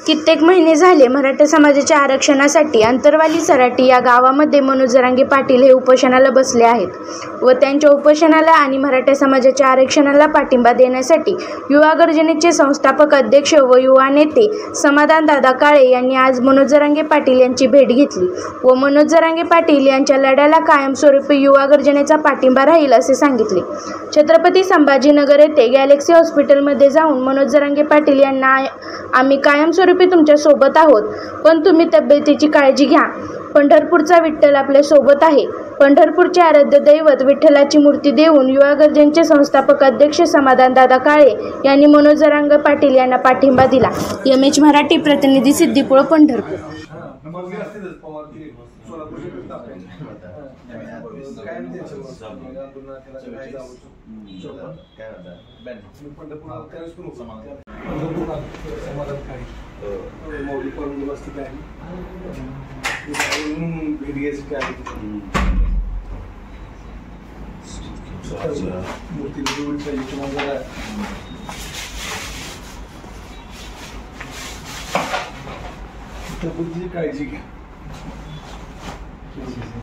कित्येक महिने झाले मराठा समाजाच्या आरक्षणासाठी अंतरवाली सराटी या गावामध्ये मनोज जरांगे पाटील हे उपोषणाला बसले आहेत व त्यांच्या उपोषणाला आणि मराठा समाजाच्या आरक्षणाला पाठिंबा देण्यासाठी युवा गर्जनेचे संस्थापक अध्यक्ष व युवा नेते समाधानदादा काळे यांनी आज मनोज जरांगे पाटील यांची भेट घेतली व मनोज जरांगे पाटील यांच्या लढ्याला कायमस्वरूपी युवा गर्जनेचा पाठिंबा राहील असे सांगितले। छत्रपती संभाजीनगर येथे गॅलेक्सी हॉस्पिटलमध्ये जाऊन मनोज जरांगे पाटील यांना आम्ही कायमस्वरूपी तुमच्या सोबत आहोत, पण तुम्ही तब्येतीची काळजी घ्या। पंढरपूरचा विठ्ठल आपल्या सोबत आहे। पंढरपूरचे आराध्य दैवत विठ्ठलाची मूर्ती देऊन युवा गर्जनचे संस्थापक अध्यक्ष समाधानदादा काळे यांनी मनोज जरांगे पाटील यांना पाठिंबा दिला। MH मराठी प्रतिनिधी सिद्दीपूळ पंढरपूर। काळजी घ्या।